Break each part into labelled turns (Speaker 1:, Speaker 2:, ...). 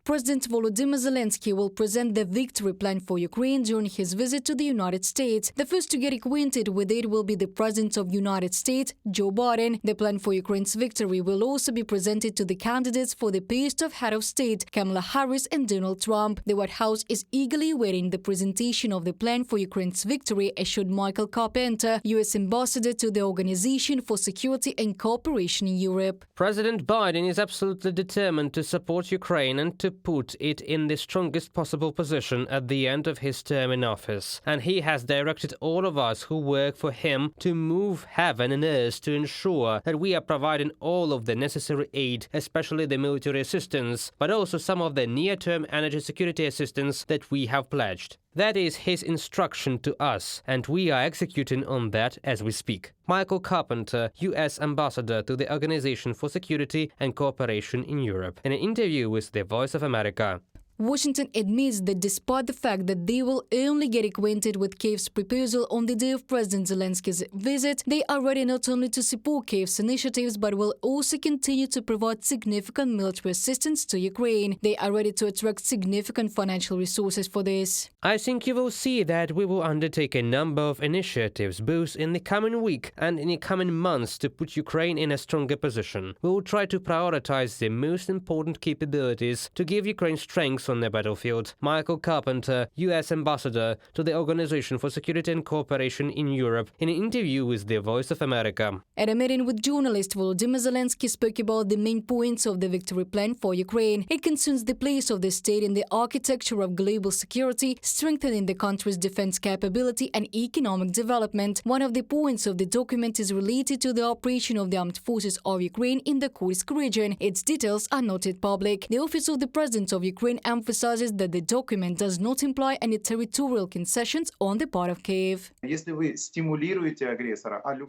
Speaker 1: President Volodymyr Zelensky will present the victory plan for Ukraine during his visit to the United States. The first to get acquainted with it will be the President of the United States, Joe Biden. The plan for Ukraine's victory will also be presented to the candidates for the post of head of state, Kamala Harris and Donald Trump. The White House is eagerly awaiting the presentation of the plan for Ukraine's victory, assured Michael Carpenter, U.S. ambassador to the Organization for Security and Cooperation in Europe.
Speaker 2: President Biden is absolutely determined to support Ukraine and to put it in the strongest possible position at the end of his term in office. And he has directed all of us who work for him to move heaven and earth to ensure that we are providing all of the necessary aid, especially the military assistance, but also some of the near-term energy security assistance that we have pledged. That is his instruction to us, and we are executing on that as we speak. Michael Carpenter, U.S. ambassador to the Organization for Security and Cooperation in Europe, in an interview with The Voice of America.
Speaker 1: Washington admits that despite the fact that they will only get acquainted with Kyiv's proposal on the day of President Zelensky's visit, they are ready not only to support Kyiv's initiatives but will also continue to provide significant military assistance to Ukraine. They are ready to attract significant financial resources for this.
Speaker 2: I think you will see that we will undertake a number of initiatives both in the coming week and in the coming months to put Ukraine in a stronger position. We will try to prioritize the most important capabilities to give Ukraine strength on the battlefield. Michael Carpenter, U.S. ambassador to the Organization for Security and Cooperation in Europe, in an interview with The Voice of America.
Speaker 1: At a meeting with journalists, Volodymyr Zelensky spoke about the main points of the victory plan for Ukraine. It concerns the place of the state in the architecture of global security, strengthening the country's defense capability and economic development. One of the points of the document is related to the operation of the armed forces of Ukraine in the Kursk region. Its details are not yet public. The Office of the President of Ukraine emphasizes that the document does not imply any territorial concessions on the part of Kyiv.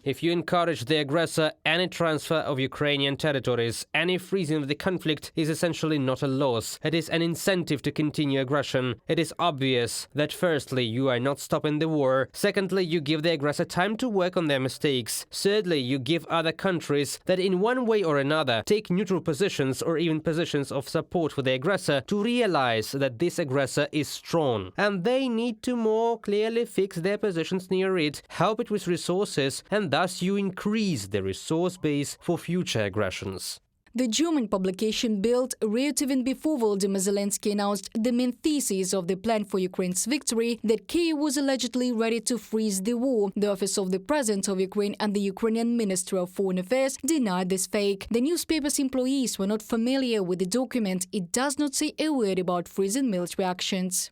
Speaker 2: If you encourage the aggressor, any transfer of Ukrainian territories, any freezing of the conflict is essentially not a loss. It is an incentive to continue aggression. It is obvious that firstly, you are not stopping the war. Secondly, you give the aggressor time to work on their mistakes. Thirdly, you give other countries that in one way or another take neutral positions or even positions of support for the aggressor to realize that this aggressor is strong, and they need to more clearly fix their positions near it, help it with resources, and thus you increase the resource base for future aggressions.
Speaker 1: The German publication Bild wrote even before Volodymyr Zelensky announced the main thesis of the plan for Ukraine's victory that Kyiv was allegedly ready to freeze the war. The Office of the President of Ukraine and the Ukrainian Ministry of Foreign Affairs denied this fake. The newspaper's employees were not familiar with the document. It does not say a word about freezing military actions.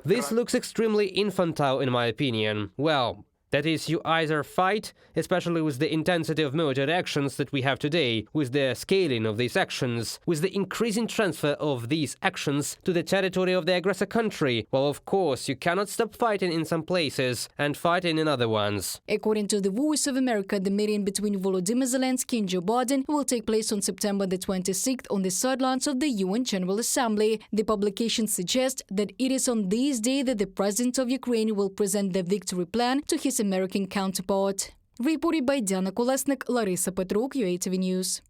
Speaker 2: This looks extremely infantile in my opinion. Well, that is, you either fight, especially with the intensity of military actions that we have today, with the scaling of these actions, with the increasing transfer of these actions to the territory of the aggressor country. Well, of course, you cannot stop fighting in some places and fighting in other ones.
Speaker 1: According to The Voice of America, the meeting between Volodymyr Zelensky and Joe Biden will take place on September the 26th on the sidelines of the UN General Assembly. The publication suggests that it is on this day that the President of Ukraine will present the victory plan to his American counterpart. Reported by Diana Kolesnik, Larissa Petruк, UATV News.